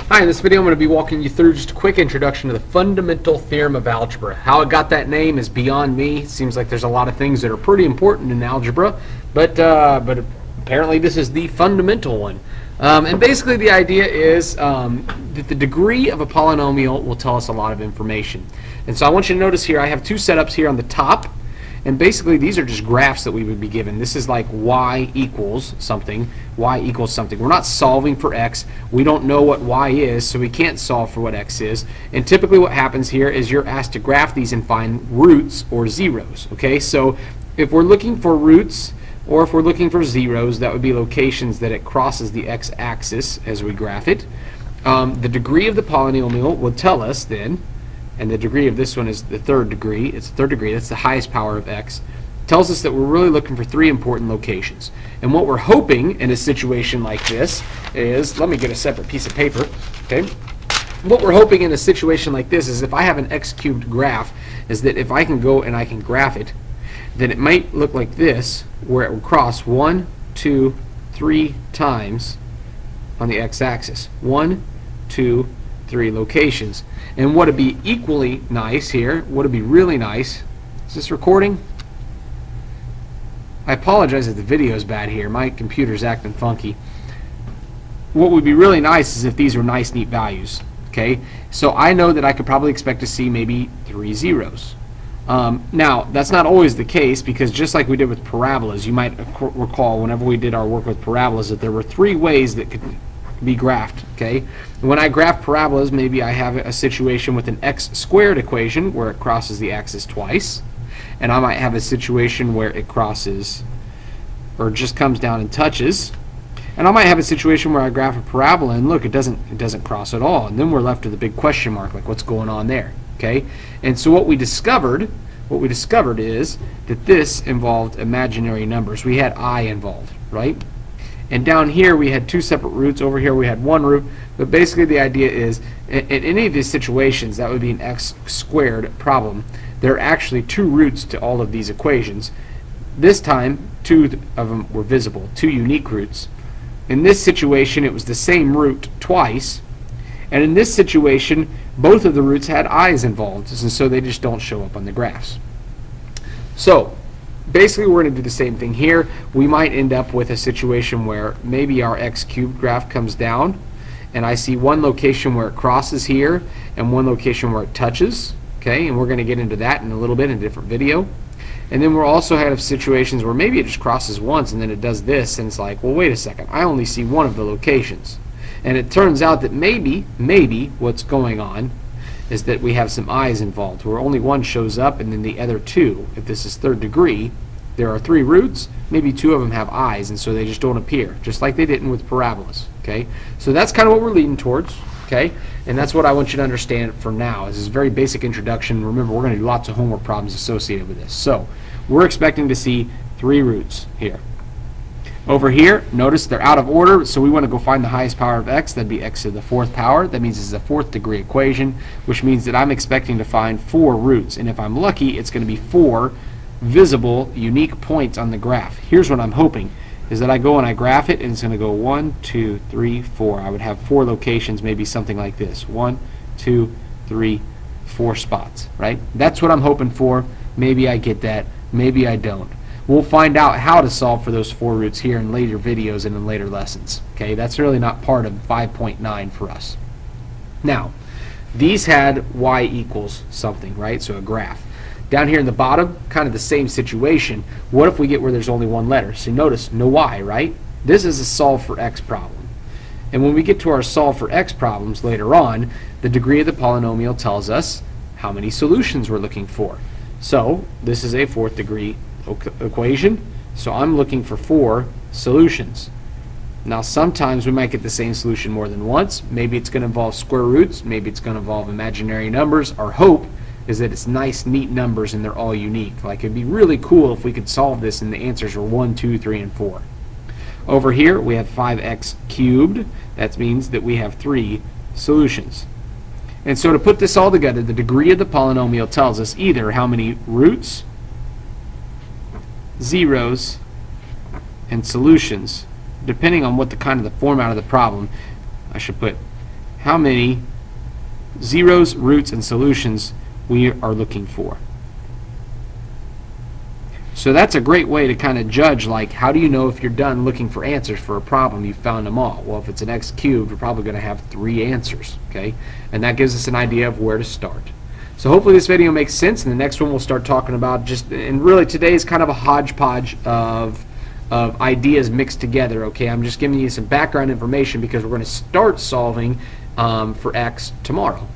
Hi, in this video I'm going to be walking you through just a quick introduction to the Fundamental Theorem of Algebra. How it got that name is beyond me. It seems like there's a lot of things that are pretty important in algebra, but apparently this is the fundamental one. And basically the idea is that the degree of a polynomial will tell us a lot of information. And so I want you to notice here I have two setups here on the top. And basically these are just graphs that we would be given. This is like y equals something. Y equals something. We're not solving for x. We don't know what y is, so we can't solve for what x is. And typically what happens here is you're asked to graph these and find roots or zeros. Okay, so if we're looking for roots or if we're looking for zeros, that would be locations that it crosses the x-axis as we graph it. The degree of the polynomial will tell us then, and the degree of this one is the third degree. It's the third degree. That's the highest power of x. Tells us that we're really looking for three important locations. And what we're hoping in a situation like this is, let me get a separate piece of paper. Okay. What we're hoping in a situation like this is if I have an x cubed graph, is that if I can go and I can graph it, then it might look like this, where it will cross 1, 2, 3 times on the x-axis. 1, 2, 3 locations. And what would be equally nice here, what would be really nice, is this recording? I apologize if the video is bad here. My computer's acting funky. What would be really nice is if these were nice, neat values. Okay, so I know that I could probably expect to see maybe 3 zeros. Now, that's not always the case, because just like we did with parabolas, you might recall whenever we did our work with parabolas that there were 3 ways that could be graphed. Okay, when I graph parabolas, maybe I have a situation with an x squared equation where it crosses the axis twice, and I might have a situation where it crosses or just comes down and touches, and I might have a situation where I graph a parabola and look, it doesn't cross at all, and then we're left with a big question mark, like what's going on there. Okay, and so what we discovered is that this involved imaginary numbers. We had I involved, right? And down here we had 2 separate roots. Over here we had 1 root. But basically the idea is, in any of these situations, that would be an x squared problem. There are actually 2 roots to all of these equations. This time, 2 of them were visible, 2 unique roots. In this situation, it was the same root twice. And in this situation, both of the roots had i's involved, and so they just don't show up on the graphs. So basically we're going to do the same thing here. We might end up with a situation where maybe our x cubed graph comes down and I see one location where it crosses here and one location where it touches. Okay, and we're going to get into that in a little bit in a different video. And then we're also have situations where maybe it just crosses once and then it does this, and it's like, well, wait a second, I only see one of the locations. And it turns out that maybe what's going on is that we have some i's involved, where only one shows up and then the other 2, if this is third degree, there are 3 roots, maybe 2 of them have i's, and so they just don't appear, just like they didn't with parabolas. Okay, so that's kind of what we're leading towards. Okay, and that's what I want you to understand for now. This is a very basic introduction. Remember, we're going to do lots of homework problems associated with this. So we're expecting to see 3 roots here. Over here, notice they're out of order, so we want to go find the highest power of x. That'd be x to the 4th power. That means it's a 4th degree equation, which means that I'm expecting to find 4 roots. And if I'm lucky, it's going to be 4 visible, unique points on the graph. Here's what I'm hoping, is that I go and I graph it, and it's going to go 1, 2, 3, 4. I would have 4 locations, maybe something like this. 1, 2, 3, 4 spots, right? That's what I'm hoping for. Maybe I get that. Maybe I don't. We'll find out how to solve for those 4 roots here in later videos and in later lessons. Okay, that's really not part of 5.9 for us. Now, these had y equals something, right? So a graph. Down here in the bottom, kind of the same situation. What if we get where there's only one letter? So notice, no y, right? This is a solve for x problem. And when we get to our solve for x problems later on, the degree of the polynomial tells us how many solutions we're looking for. So this is a 4th degree equation, so I'm looking for 4 solutions. Now sometimes we might get the same solution more than once. Maybe it's going to involve square roots, maybe it's going to involve imaginary numbers. Our hope is that it's nice, neat numbers and they're all unique. Like, it'd be really cool if we could solve this and the answers were 1, 2, 3, and 4. Over here we have 5x cubed. That means that we have 3 solutions. And so to put this all together, the degree of the polynomial tells us either how many roots, zeros, and solutions, depending on what the format of the problem. I should put how many zeros, roots, and solutions we are looking for. So that's a great way to kind of judge, like, how do you know if you're done looking for answers for a problem? You've found them all. Well, if it's an x cubed, we're probably going to have 3 answers, okay? And that gives us an idea of where to start. So hopefully this video makes sense, and the next one we'll start talking about and really today is kind of a hodgepodge of ideas mixed together, okay? I'm just giving you some background information because we're going to start solving for x tomorrow.